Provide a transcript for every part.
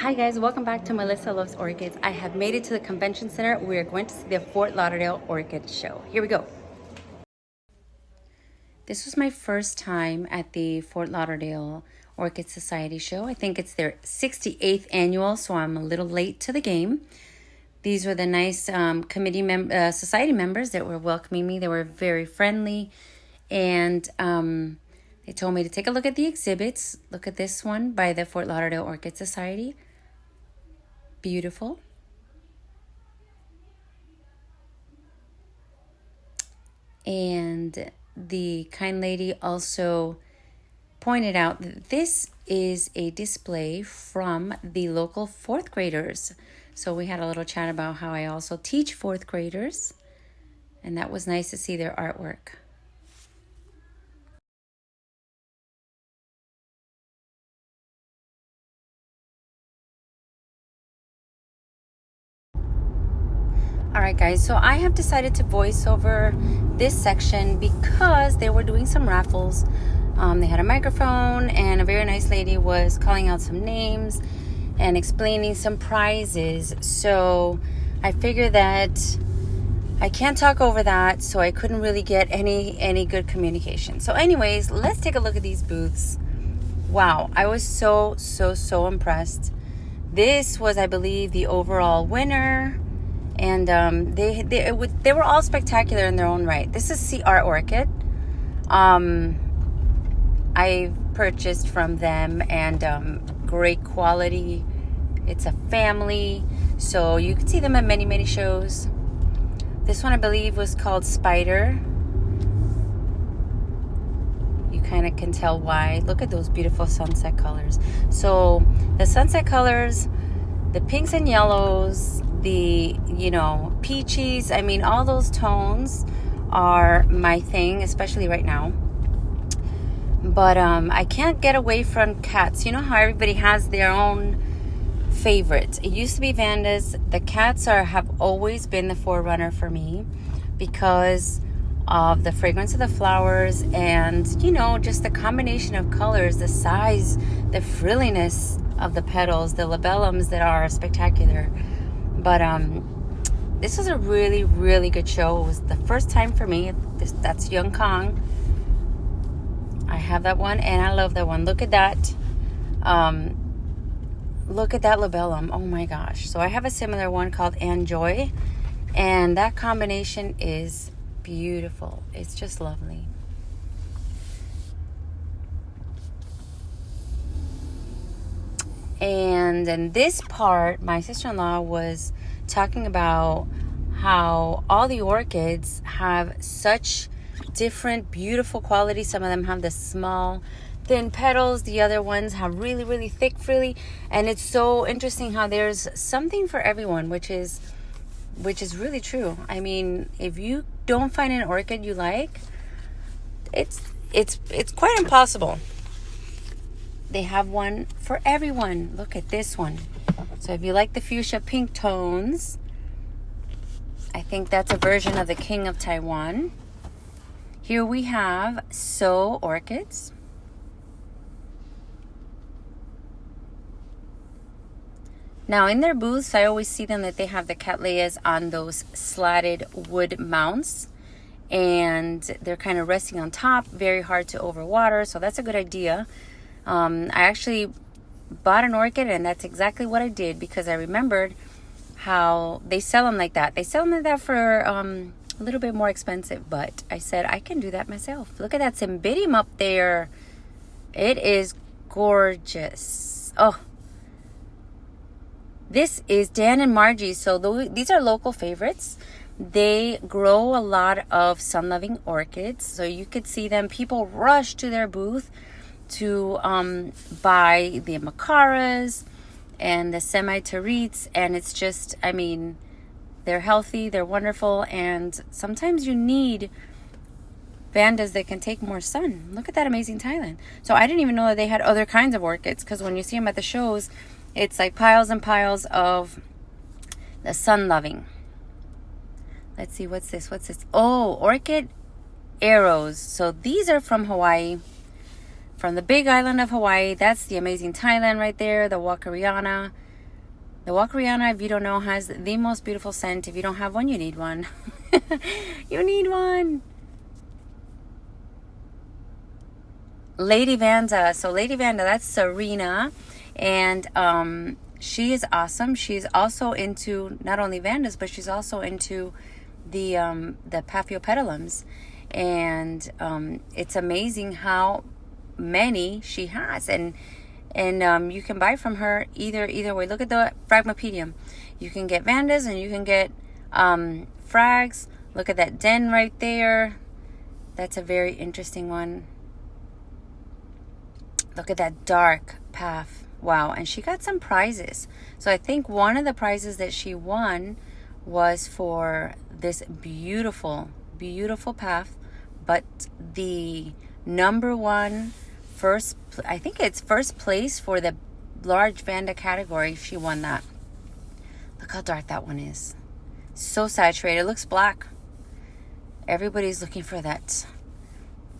Hi guys, welcome back to Melissa Loves Orchids. I have made it to the convention center. We are going to see the Fort Lauderdale Orchid Show. Here we go. This was my first time at the Fort Lauderdale Orchid Society show. I think it's their 68th annual, so I'm a little late to the game. These were the nice society members that were welcoming me. They were very friendly, and they told me to take a look at the exhibits. Look at this one by the Fort Lauderdale Orchid Society. Beautiful. And the kind lady also pointed out that this is a display from the local fourth graders. So we had a little chat about how I also teach fourth graders, and that was nice to see their artwork. All right, guys, so I have decided to voice over this section because they were doing some raffles. They had a microphone, and a very nice lady was calling out some names and explaining some prizes. So I figured that I can't talk over that, so I couldn't really get any good communication. So anyways, let's take a look at these booths. Wow, I was so impressed. This was, I believe, the overall winner. And they were all spectacular in their own right. This is CR Orchid. I purchased from them, and great quality. It's a family, so you can see them at many shows. This one, I believe, was called Spider. You kind of can tell why. Look at those beautiful sunset colors. So the sunset colors, the pinks and yellows, the peaches, I mean, all those tones are my thing, especially right now. But I can't get away from cats. You know how everybody has their own favorites. It used to be Vandas. The cats have always been the forerunner for me because of the fragrance of the flowers and just the combination of colors, the size, the frilliness of the petals, the labellums that are spectacular. But this was a really good show. It was the first time for me. That's Young Kong. I have that one, and I love that one. Look at that. Look at that labellum. Oh my gosh. So I have a similar one called Enjoy, and that combination is beautiful. It's just lovely. And in this part, my sister-in-law was talking about how all the orchids have such different beautiful qualities. Some of them have the small thin petals, the other ones have really thick frilly, and it's so interesting how there's something for everyone, which is really true. I mean, if you don't find an orchid you like, it's quite impossible. They have one for everyone. Look at this one. So if you like the fuchsia pink tones, I think that's a version of the King of Taiwan. Here we have So Orchids. Now in their booths, I always see them that they have the cattleyas on those slatted wood mounts, and they're kind of resting on top, very hard to overwater, so that's a good idea. I actually bought an orchid, and that's exactly what I did because I remembered how they sell them like that. They sell them like that for a little bit more expensive, but I said I can do that myself. Look at that cymbidium up there. It is gorgeous. Oh, this is Dan and Margie. So these are local favorites. They grow a lot of sun-loving orchids, so you could see them. People rush to their booth to buy the macaras and the semi-terretes, and it's just, I mean, they're healthy, they're wonderful, and sometimes you need Vandas that can take more sun. Look at that amazing Thailand. So I didn't even know that they had other kinds of orchids, because when you see them at the shows, it's like piles and piles of the sun-loving. Let's see, what's this? Oh, Orchid Arrows. So these are from Hawaii. From the big island of Hawaii. That's the amazing Thailand right there, the Wakariana. The Wakriana, if you don't know, has the most beautiful scent. If you don't have one, you need one. You need one. Lady Vanda. So Lady Vanda, that's Serena. And she is awesome. She's also into not only Vandas, but she's also into the Paphiopedilums. And it's amazing how many she has. And you can buy from her either way. Look at the Phragmipedium. You can get Vandas and you can get Frags. Look at that den right there. That's a very interesting one. Look at that dark path. Wow. And she got some prizes. So I think one of the prizes that she won was for this beautiful, beautiful path. But the number one I think it's first place for the large Vanda category. She won that. Look how dark that one is. So saturated. It looks black. Everybody's looking for that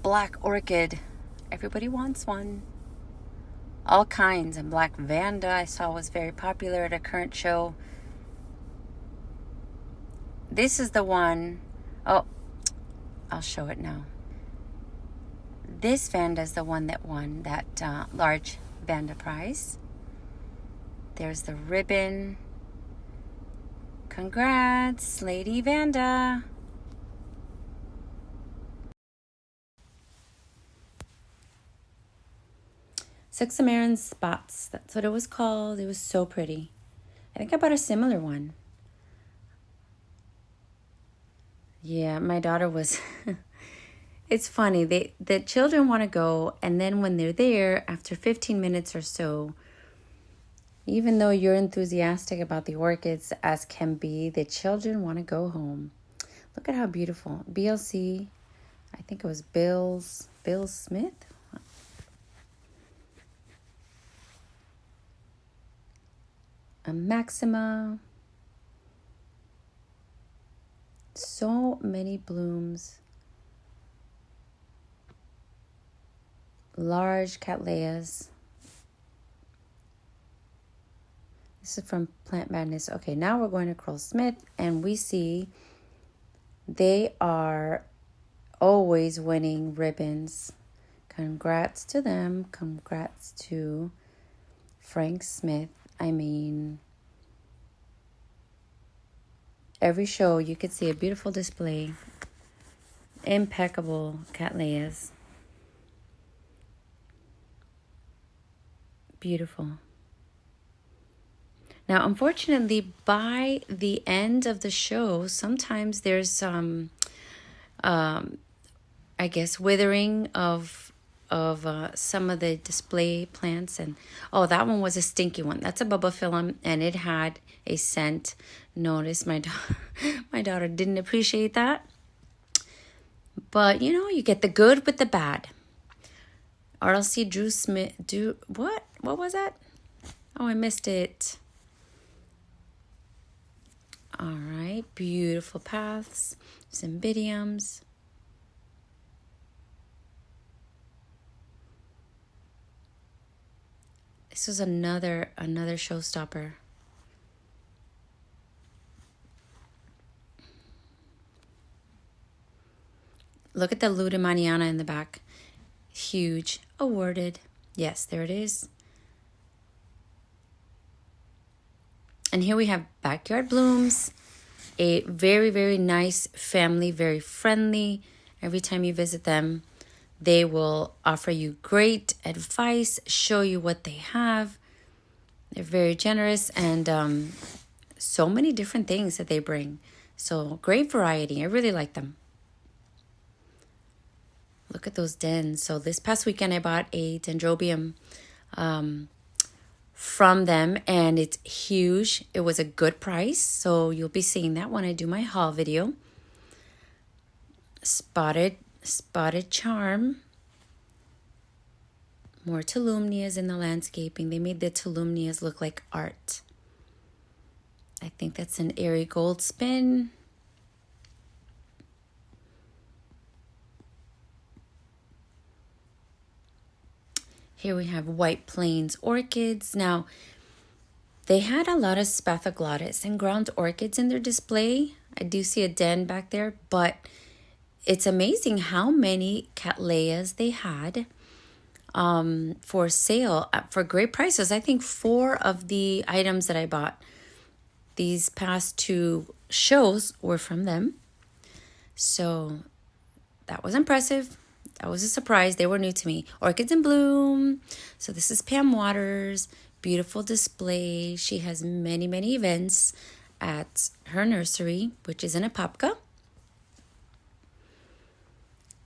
black orchid. Everybody wants one. All kinds. And black Vanda I saw was very popular at a current show. This is the one. Oh, I'll show it now. This Vanda is the one that won that large Vanda prize. There's the ribbon. Congrats, Lady Vanda. Suxamaran Spots. That's what it was called. It was so pretty. I think I bought a similar one. Yeah, my daughter was... It's funny. The children want to go, and then when they're there, after 15 minutes or so, even though you're enthusiastic about the orchids as can be, the children want to go home. Look at how beautiful. BLC, I think it was Bill Smith. A Maxima. So many blooms. Large Cattleyas. This is from Plant Madness. Okay, now we're going to Curl Smith, and we see they are always winning ribbons. Congrats to them. Congrats to Frank Smith. I mean, every show you could see a beautiful display. Impeccable Cattleyas. Beautiful. Now, unfortunately, by the end of the show, sometimes there's some, I guess, withering of some of the display plants. And oh, that one was a stinky one. That's a Bubaphyllum, and it had a scent. Notice my daughter didn't appreciate that. But you know, you get the good with the bad. RLC Drew Smith. What was that? Oh, I missed it. All right, beautiful paths, Cymbidiums. This is another showstopper. Look at the Ludimaniana in the back. Huge. Awarded. Yes, there it is. And here we have Backyard Blooms. A very, very nice family, very friendly. Every time you visit them, they will offer you great advice, show you what they have. They're very generous, and so many different things that they bring. So great variety. I really like them. Look at those dens. So this past weekend, I bought a Dendrobium from them, and it's huge. It was a good price, so you'll be seeing that when I do my haul video. Spotted Charm. More Tolumnias in the landscaping. They made the Tolumnias look like art. I think that's an Airy Gold Spin. Here we have White Plains Orchids. Now, They had a lot of spathoglottis and ground orchids in their display. I do see a den back there, but it's amazing how many cattleyas they had for sale for great prices. I think 4 of the items that I bought these past 2 shows were from them. So that was impressive. That was a surprise. They were new to me. Orchids in Bloom. So this is Pam Waters. Beautiful display. She has many, many events at her nursery, which is in Apopka.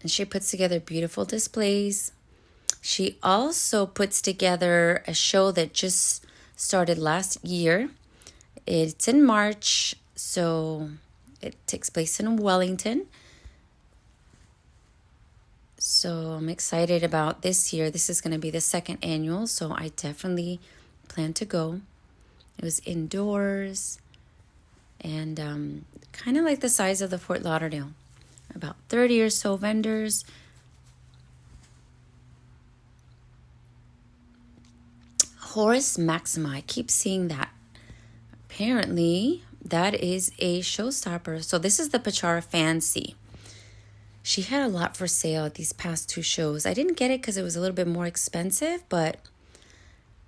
And she puts together beautiful displays. She also puts together a show that just started last year. It's in March, so it takes place in Wellington. So I'm excited about this year. This is going to be the 2nd annual, so I definitely plan to go. It was indoors and kind of like the size of the Fort Lauderdale. About 30 or so vendors. Horus Maxima, I keep seeing that. Apparently, that is a showstopper. So this is the Pachara Fancy. She had a lot for sale at these past 2 shows. I didn't get it because it was a little bit more expensive, but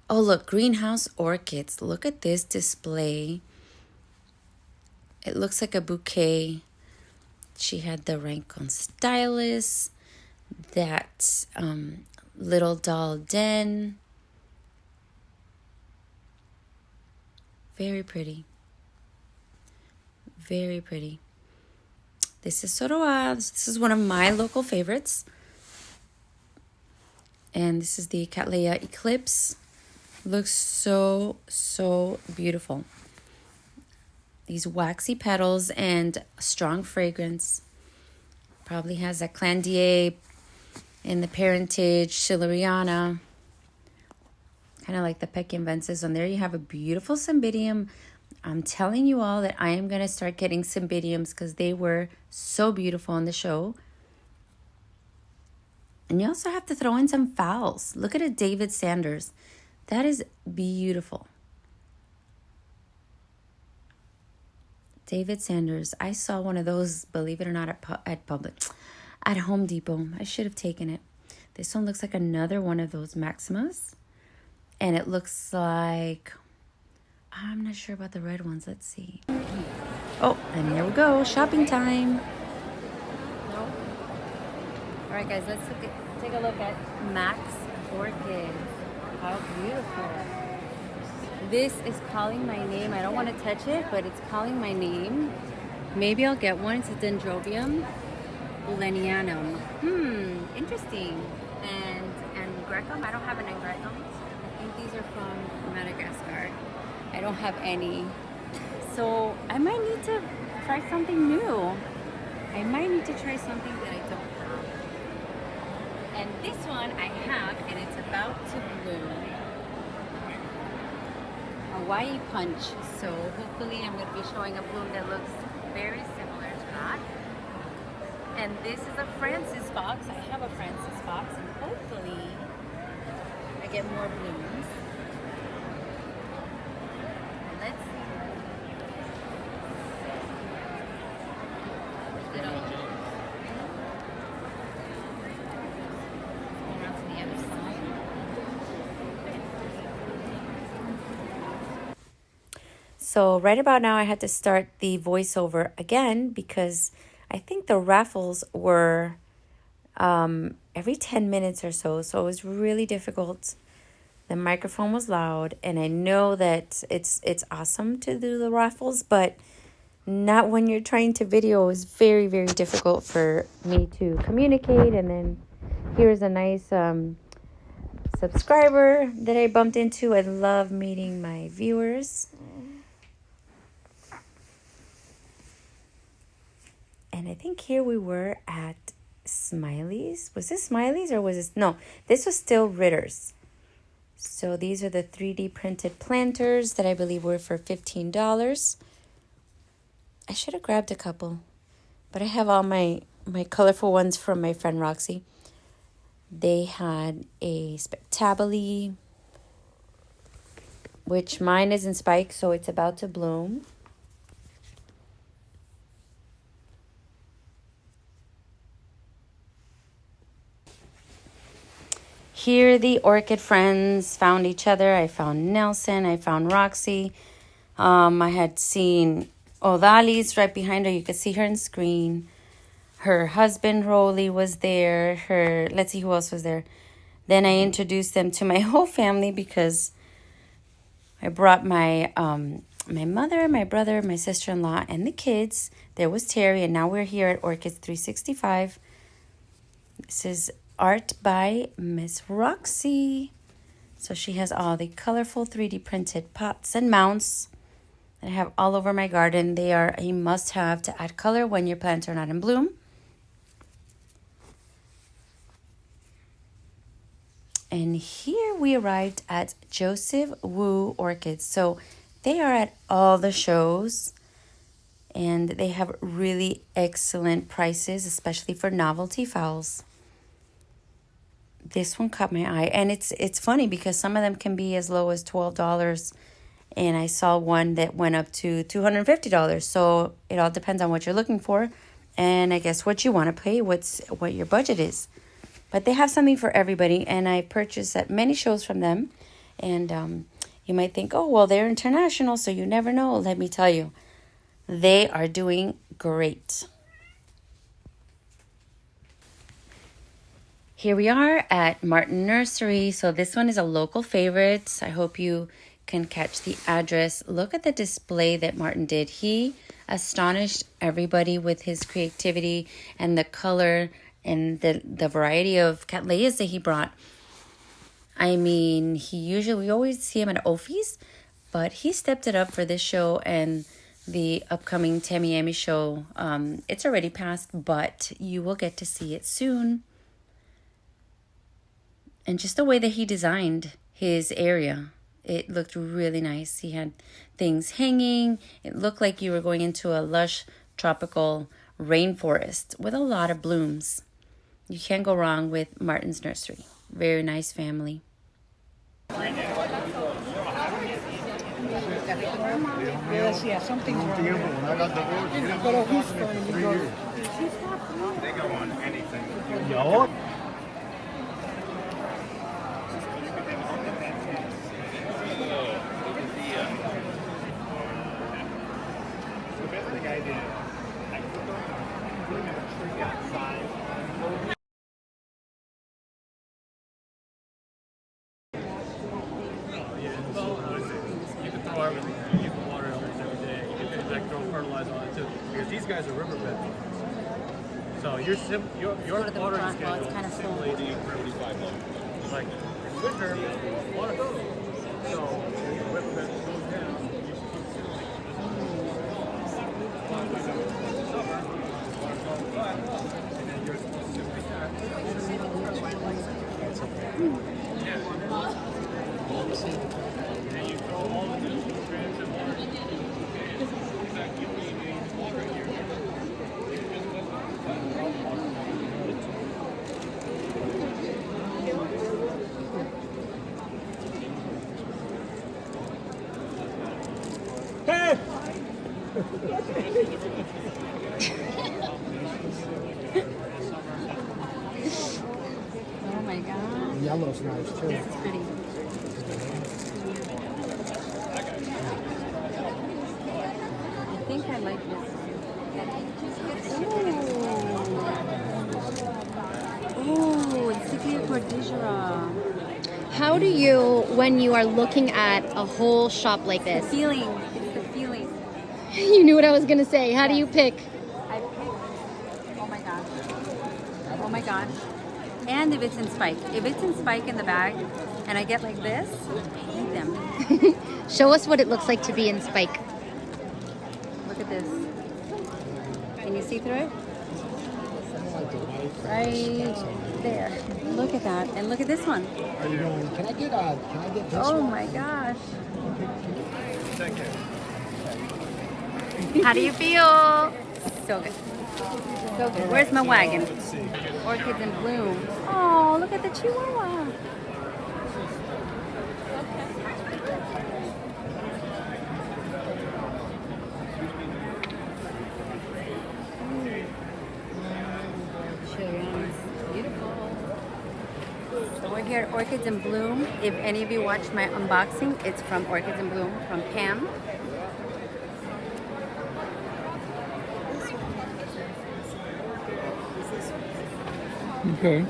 oh, look, Greenhouse Orchids. Look at this display. It looks like a bouquet. She had the Rincon Stylus, that little doll den. Very pretty. Very pretty. This is Soroa. This is one of my local favorites. And this is the Cattleya Eclipse. Looks so, so beautiful. These waxy petals and strong fragrance. Probably has a Clandier in the parentage, Schilleriana. Kind of like the Peckinvensis. And there you have a beautiful Cymbidium. I'm telling you all that I am going to start getting Cymbidiums because they were so beautiful on the show. And you also have to throw in some phals. Look at a David Sanders. That is beautiful. David Sanders. I saw one of those, believe it or not, at Home Depot. I should have taken it. This one looks like another one of those Maximas. And it looks like, I'm not sure about the red ones. Let's see. Oh, and there we go. Shopping time. All right, guys, let's take a look at Max Orchids. How beautiful. This is calling my name. I don't want to touch it, but it's calling my name. Maybe I'll get one. It's a Dendrobium Lenianum. Interesting. And Grecum. I don't have an Grecum. I think these are from Madagascar. I don't have any. So I might need to try something new. I might need to try something that I don't have. And this one I have, and it's about to bloom. Hawaii Punch. So hopefully I'm going to be showing a bloom that looks very similar to that. And this is a Francis box. I have a Francis box, and hopefully I get more blooms. Let's see. So right about now I had to start the voiceover again because I think the raffles were every 10 minutes or so. So it was really difficult. The microphone was loud, and I know that it's awesome to do the raffles, but not when you're trying to video. It was very, very difficult for me to communicate. And then here's a nice subscriber that I bumped into. I love meeting my viewers. And I think here we were at Smiley's. Was this Smiley's or was this? No, this was still Ritter's. So these are the 3D printed planters that I believe were for $15. I should have grabbed a couple, but I have all my colorful ones from my friend Roxy. They had a Spectabile which mine is in spike, so it's about to bloom. Here the orchid friends found each other. I found Nelson, I found Roxy. I had seen Odalis right behind her. You could see her on screen. Her husband, Rolly, was there. Let's see who else was there. Then I introduced them to my whole family because I brought my my mother, my brother, my sister-in-law, and the kids. There was Terry, and now we're here at Orchids 365. This is art by Miss Roxy. So she has all the colorful 3D printed pots and mounts that I have all over my garden. They are a must-have to add color when your plants are not in bloom. And here we arrived at Joseph Wu Orchids. So they are at all the shows and they have really excellent prices, especially for novelty phals. This one caught my eye, and it's funny because some of them can be as low as $12, and I saw one that went up to $250. So it all depends on what you're looking for, and I guess what you want to pay, what your budget is. But they have something for everybody, and I purchased at many shows from them. And you might think, oh, well, they're international, so you never know. Let me tell you, they are doing great. Here we are at Martin Nursery. So this one is a local favorite. I hope you can catch the address. Look at the display that Martin did. He astonished everybody with his creativity and the color and the variety of cattleyas that he brought. I mean, we always see him at Opie's, but he stepped it up for this show and the upcoming Tamiami show. It's already passed, but you will get to see it soon. And just the way that he designed his area, it looked really nice. He had things hanging. It looked like you were going into a lush tropical rainforest with a lot of blooms. You can't go wrong with Martin's Nursery. Very nice family. Yeah, something's wrong. Pero he's funny. He goes, They go on anything. yo. These guys are riverbed. So your watering schedule it's kind of slow. simply like in winter, water goes. So your riverbed goes down. You should keep summer, water goes up, and then you're supposed to simply and then you throw all the nutrients and water. Oh my god. Yellow's nice too. This is pretty. I think I like this. Oh, Insignia cordillera. How do you, when you are looking at a whole shop like The this, feeling. It's the feeling. you knew what I was going to say. How do you pick? I picked. Oh my gosh. Oh my gosh. And if it's in spike. If it's in spike in the bag and I get like this, I hate them. Show us what it looks like to be in spike. Look at this. Can you see through it? Right there. Look at that. And look at this one. Are you going, can I get this Oh one? my gosh. How do you feel? So good. So good. Where's my wagon? Orchids in bloom. Oh, look at the chihuahua. here at Orchids in Bloom. If any of you watched my unboxing, it's from Orchids in Bloom from Pam. Okay.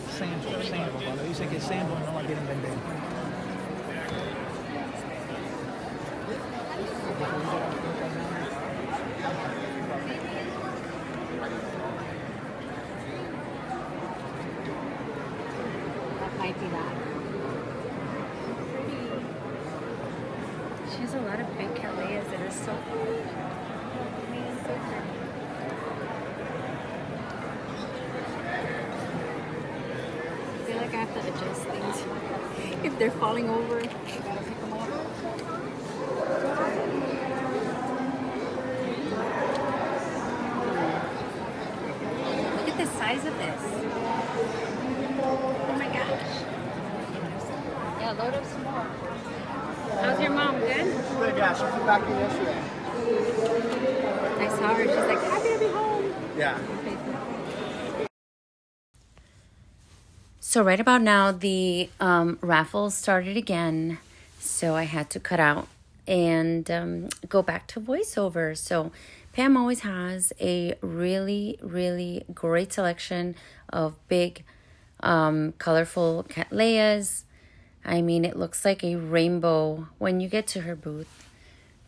Sample. Cuando dice que sample no la quieren vender. That might be that. She has a lot of big callias that are so cool. I feel like I have to adjust things. If they're falling over, I gotta pick them up. Look at the size of this. Oh my gosh. Yeah, load up some more. How's your mom? Good? Good, yeah. She flew back in yesterday. I saw her. She's like, happy to be home. Yeah. So right about now, the raffle started again. So I had to cut out and go back to voiceover. So Pam always has a really, really great selection of big, colorful cattleyas. I mean, it looks like a rainbow when you get to her booth.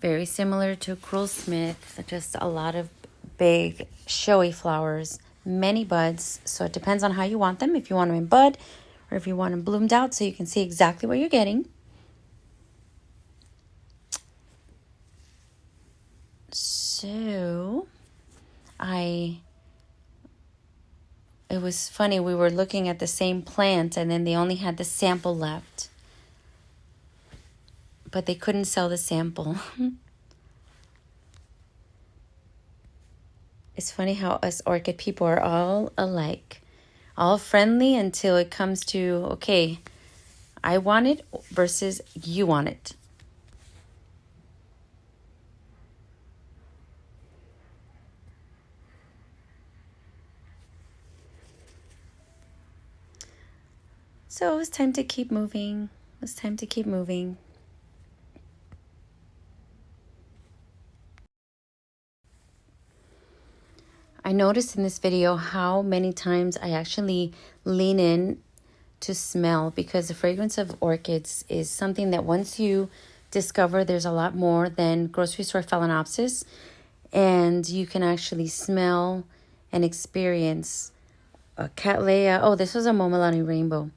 Very similar to Crowell Smith, just a lot of big, showy flowers, many buds. So it depends on how you want them, if you want them in bud or if you want them bloomed out so you can see exactly what you're getting. So it was funny, we were looking at the same plant and then they only had the sample left. But they couldn't sell the sample. It's funny how us orchid people are all alike. All friendly until it comes to, okay, I want it versus you want it. So it was time to keep moving. It was time to keep moving. I noticed in this video how many times I actually lean in to smell, because the fragrance of orchids is something that once you discover, there's a lot more than grocery store phalaenopsis, and you can actually smell and experience a cattleya. Oh, this was a Momolani Rainbow,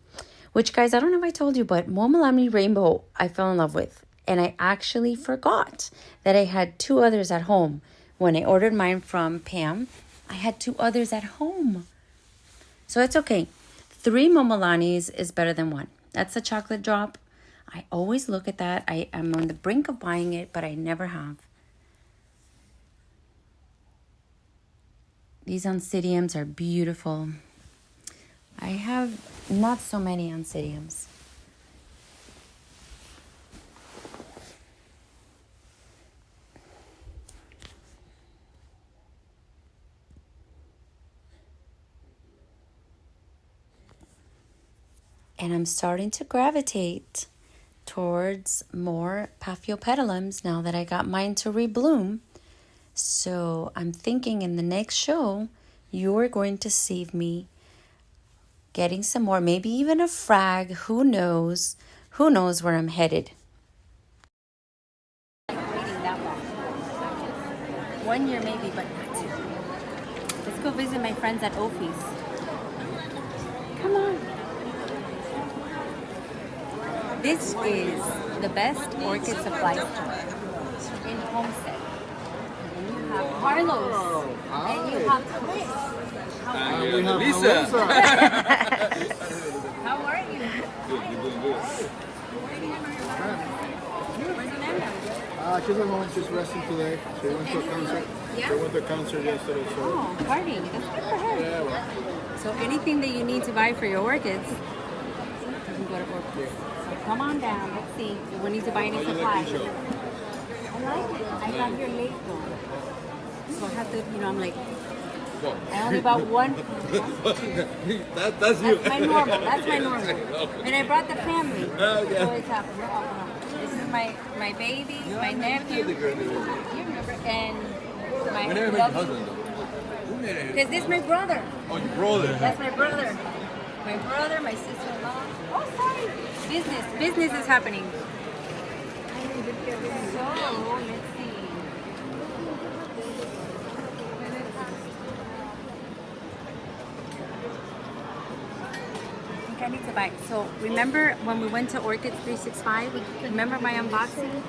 which, guys, I don't know if I told you, but Momolani Rainbow I fell in love with, and I actually forgot that I had two others at home. When I ordered mine from Pam, I had two others at home. So it's okay. 3 Momolanis is better than 1. That's a chocolate drop. I always look at that. I am on the brink of buying it, but I never have. These oncidiums are beautiful. I have not so many oncidiums. And I'm starting to gravitate towards more Paphiopedilums now that I got mine to rebloom. So I'm thinking in the next show, you're going to see me getting some more, maybe even a frag. Who knows? Who knows where I'm headed? Waiting that long. 1 year maybe, but not 2. Let's go visit my friends at Opie's. Come on. This is the best orchid supply store in Homestead. And you have Carlos. And you have Chris. We have Lisa. How are you? Good, you're doing good. Where's Amanda? She's at home, she's resting today. She went to a concert. Yeah? She went to a concert yesterday, so. Oh, party. That's good for her. Yeah, well. So anything that you need to buy for your orchids, you can go to Orchids. So come on down. Let's see if we need to buy any supplies. I like it. I got here late though. So I have to, I'm like, I only bought one. That's you. That's my normal. That's my normal. And I brought the family. Oh, yeah. So it's up. This is my baby, my nephew, you remember, and my husband, because this is my brother. Oh, your brother. That's my brother. My brother, my sister-in-law. Oh, sorry. Business is happening. So, let's see. I think I need to buy. So, remember when we went to Orchids 365? Remember my unboxing?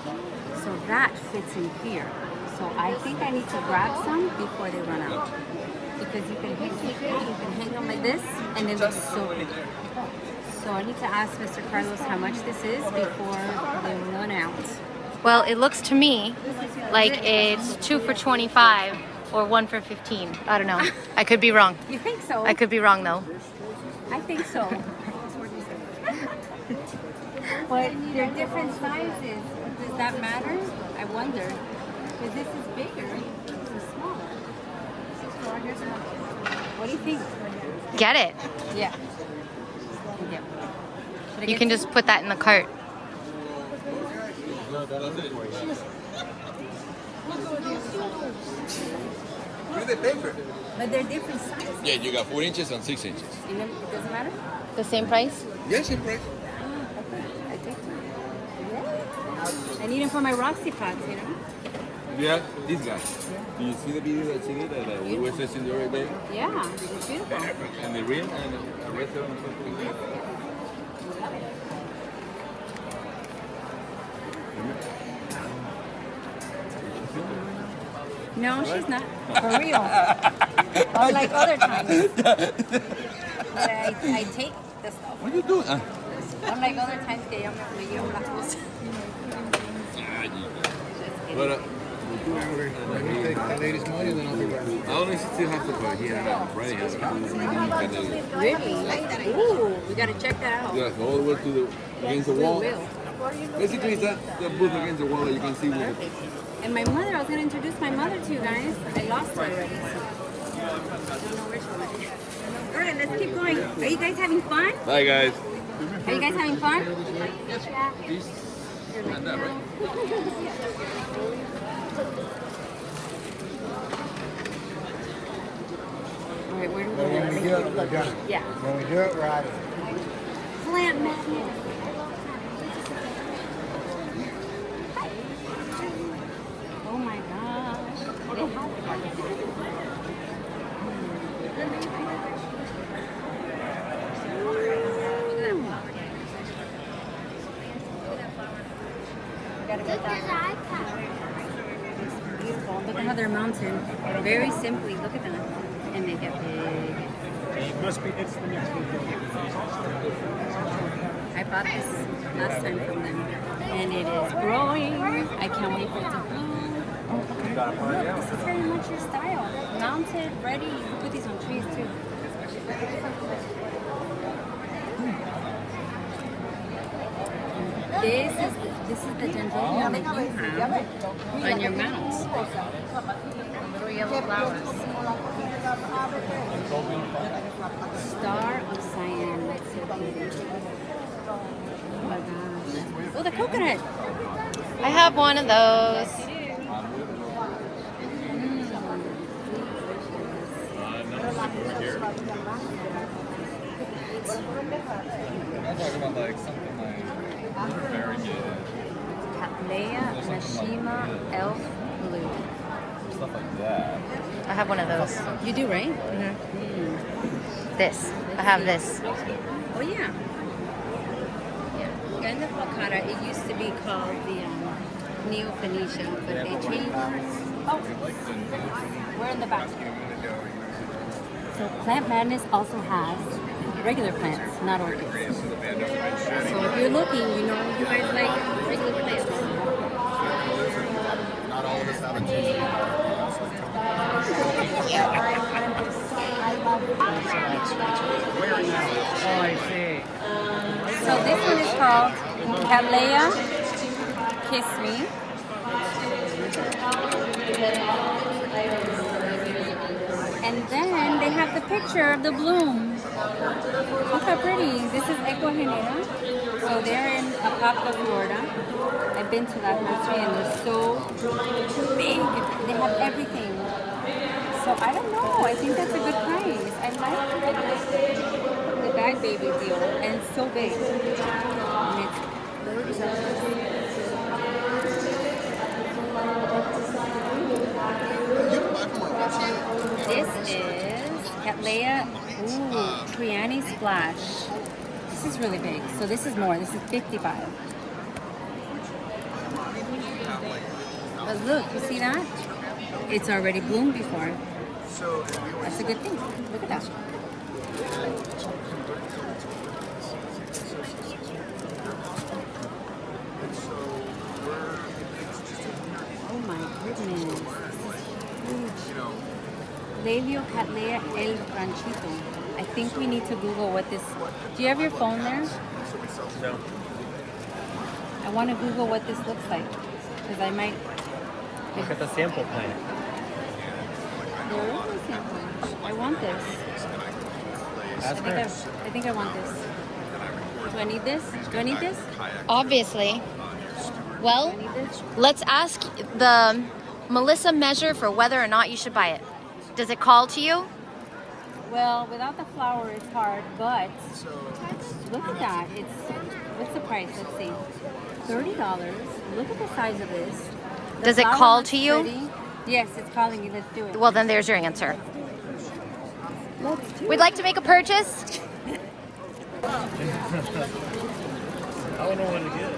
So that fits in here. So I think I need to grab some before they run out. Because you can hang them like this, and it looks so pretty. So I need to ask Mr. Carlos how much this is before they run out. Well, it looks to me like it's 2 for $25 or 1 for $15. I don't know. I could be wrong. You think so? I could be wrong though. I think so. But they're different sizes. Does that matter? I wonder. Because this is bigger. This is smaller. What do you think? Get it. Yeah. You can just put that in the cart. Read the paper. But they're different sizes. Yeah, you got 4 inches and 6 inches. And then it doesn't matter? The same price? Yes, in price. I take them. Yeah. I need them for my Roxy pots, you know? Yeah, this guy. Do you see the video that she did that we were testing the other day? Yeah, it's beautiful. And the ring and the rest of them. No, she's not. For real. Unlike other times. But I take the stuff. What are you doing? Unlike other times que yo me llevo las cosas. But Let me take the lady's money, then I'll be back. I only still have to put here now. Friday has to do Really? Ooh, we gotta check that out. yeah, all the way to the against the We wall. will. Basically, it's that booth against the wall that you can see with Perfect. And my mother, I was gonna introduce my mother to you guys. I lost her already. So. I don't know where she went. All right, let's keep going. Are you guys having fun? Bye, guys. Are you guys having fun? And that, right? All right, where do we When we do it, we're done. Yeah. When we do it, we're out of here. Plant magnet. Oh my gosh. They have It's beautiful. Look at how they're mounted. Very simply. Look at them. And they get big. It must be, it's the next week. I bought this last time from them, and it is growing. I can't wait for it to bloom. Look, this is very much your style. Mounted, ready. You can put these on trees too. This is the dendrobium that you have on your mounts. Little yellow flowers. Star of Cyan. That's so pretty. Oh my gosh. Oh, the coconut. I have one of those. I'm talking about like something like variegated. Cattleya Nashima Elf Blue. Stuff like that. I have one of those. You do, right? This. I have this. Oh, yeah. Yeah. Ganda Flocata, it used to be called the Neo-Phoenicia, but they changed. Oh, we're in the back. So Plant Madness also has regular plants, not orchids. So if you're looking, you know, you guys like regular plants. Not all of us have a team. Oh, I see. So this one is called Cattleya Kiss Me. And then picture of the bloom. Look how pretty. This is Ecuagenera. So they're in Apopka, Florida. I've been to that nursery and they're so big. They have everything. So I don't know. I think that's a good price. I like the bag baby deal. And it's so big. And it's This is Cattleya, Triani Splash. This is really big. So this is more. This is 55. But look, you see that? It's already bloomed before. That's a good thing. Look at that. Oh my goodness. Lelio Cattleya El Ranchito. I think we need to Google what this... Do you have your phone there? No. I want to Google what this looks like. Because I might... Look at the sample plant. There is no sample. I want this. That's I think I want this. Do I need this? Do I need this? Obviously. Well, Do I need this? let's ask the Melissa measure for whether or not you should buy it. Does it call to you? Well, without the flower, it's hard, but look at that. It's... What's the price? Let's see. $30. Look at the size of this. The Does it flower call looks to you? pretty. Yes, it's calling you. Let's do it. Well, then there's your answer. Let's do We'd like to make a purchase. I don't know what to get.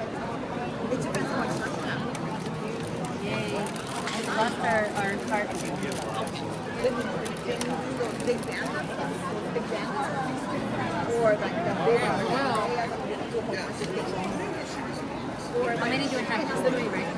Yay. I lost our cart too. How many do we have? Just 3, right?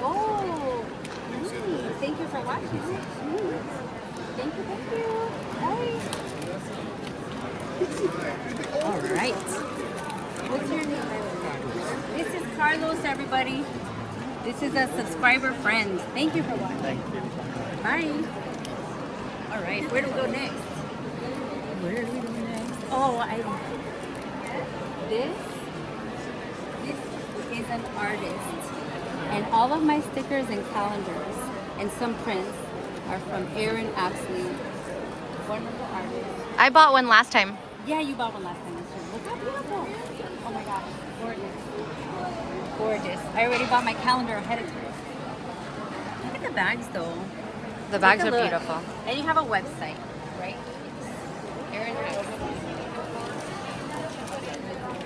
Oh, thank you for watching. Thank you. Bye. All right. What's your name? This is Carlos, everybody. This is a subscriber friend. Thank you for watching. Thank you. Bye. All right, where do we go next? Where do we go next? Oh, this is an artist, and all of my stickers and calendars and some prints are from Aaron Apsley, wonderful artist. I bought one last time. Yeah, you bought one last time. That's true. Look how beautiful! Oh my gosh, gorgeous, gorgeous. I already bought my calendar ahead of time. Look at the bags, though. The bags Take are a look. beautiful. And you have a website, right? Aaron Apsley. Look at this one.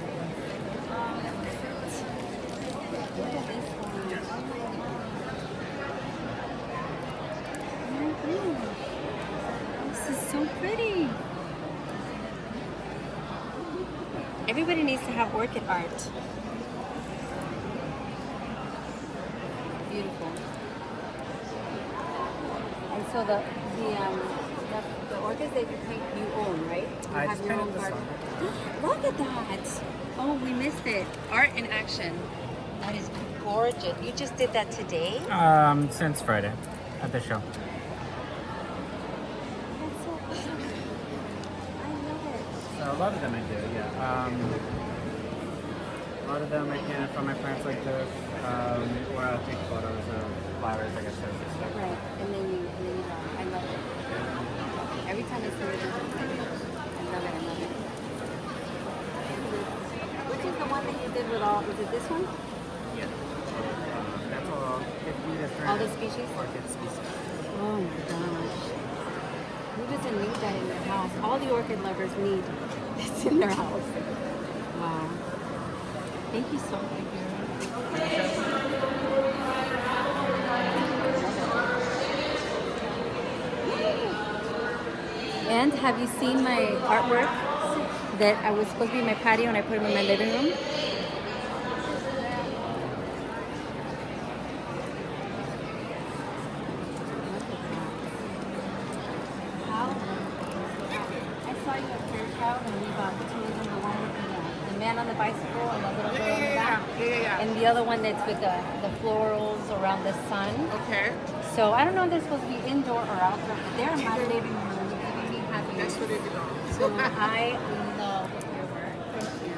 Oh my goodness. This is so pretty. Everybody needs to have orchid art. Beautiful. And so the orchids that you paint, you own, right? You I have just your own painted this garden. Look at that! Oh, we missed it. Art in action. That is gorgeous. You just did that today? Since Friday at the show. That's so awesome. I love it. So a lot of them I do, yeah. A lot of them I can from my plants like this, where I'll take photos of flowers, I guess, and stuff. Right. And then you draw. I love it. Every time I see it, I love it. Which is the one that you did with all, is it this one? Yeah. That's all 50 different All the species? orchid species. Oh my gosh. Who doesn't need that in their house? All the orchid lovers need this in their house. Wow. Thank you so much. And have you seen my artwork that I was supposed to be in my patio and I put them in my living room? I saw you at Fairchild and we bought 2 of them and a little girl in the back. And the other one that's with the florals around the sun. Okay. So I don't know if they're supposed to be indoor or outdoor, but they're in my living room. Giving me happiness. That's what it belongs. So I love your work. Thank you.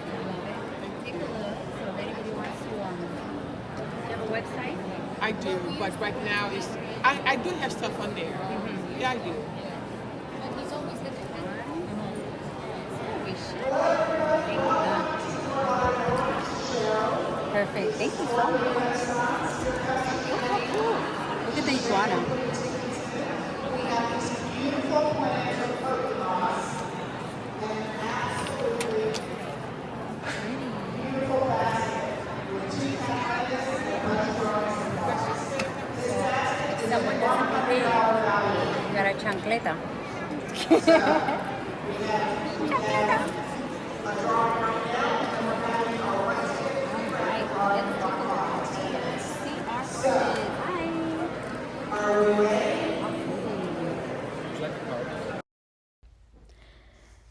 I love it. Take a look. So if anybody wants to, do you have a website? I do, but right now it's I do have stuff on there. Yeah, I do. Perfect. Thank you so much. Look how cool. Look at the iguana. Someone doesn't believe. You got a chancleta.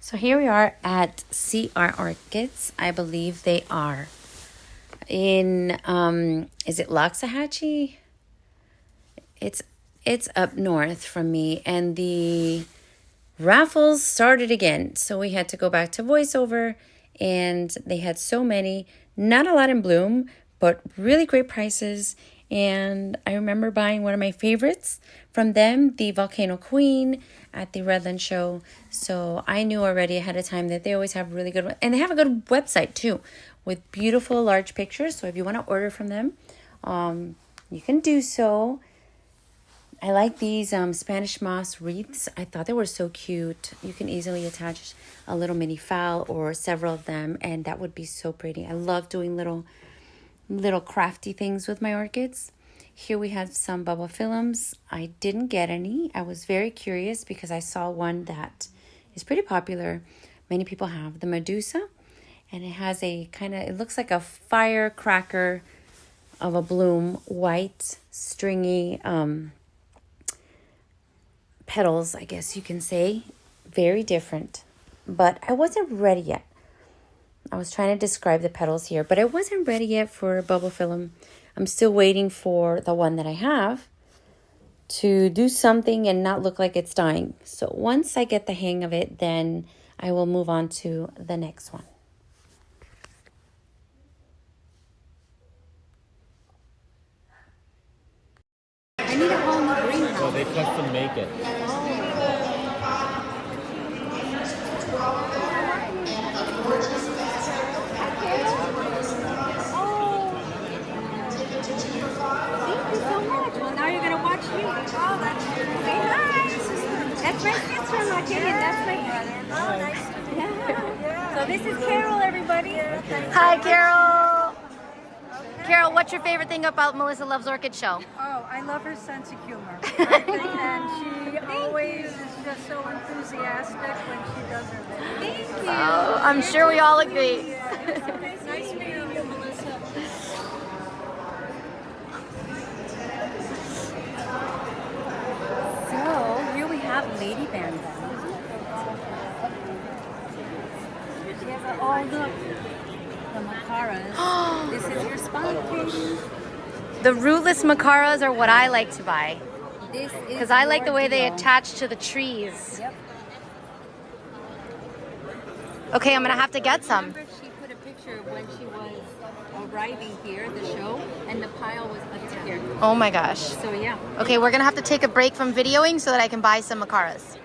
So here we are at CR Orchids. I believe they are in, is it Loxahatchee? It's up north from me, and the raffles started again. So we had to go back to voiceover, and they had so many, not a lot in bloom, but really great prices. And I remember buying one of my favorites from them, the Volcano Queen at the Redland show. So I knew already ahead of time that they always have really good, and they have a good website too with beautiful large pictures. So if you want to order from them, you can do so. I like these Spanish moss wreaths. I thought they were so cute. You can easily attach a little mini phal or several of them, and that would be so pretty. I love doing little crafty things with my orchids. Here we have some bubblophyllums. I didn't get any. I was very curious because I saw one that is pretty popular. Many people have the Medusa, and it has a kind of, it looks like a firecracker of a bloom, white, stringy petals, I guess you can say. Very different, but I wasn't ready yet. I was trying to describe the petals here, but I wasn't ready yet for bubblophyllum. I'm still waiting for the one that I have to do something and not look like it's dying. So once I get the hang of it, then I will move on to the next one. I need a whole new greenhouse. So they custom make it. Thank you so much. Well, now you're going to watch me. Oh, that's say hi. That's my sister, my kid. That's my brother. Oh, nice to meet you. Yeah. So this is Carol, everybody. Hi, Carol. Carol, what's your favorite thing about Melissa Loves Orchid Show? Oh, I love her sense of humor. And she always is just so enthusiastic when she does her thing. Thank you. Oh, I'm sure we all agree. Nice meeting you, Melissa. So here we have Lady Banda. She has a, oh look, the macaras. This is your spot, Katie. The rootless macaras are what I like to buy This is because I like the way they your deal. attach to the trees. Yep. Okay, I'm gonna have to get some. Remember, she put a picture of when she was arriving here, the show, and the pile was up here. Oh my gosh. So yeah. Okay, we're gonna have to take a break from videoing so that I can buy some macaras.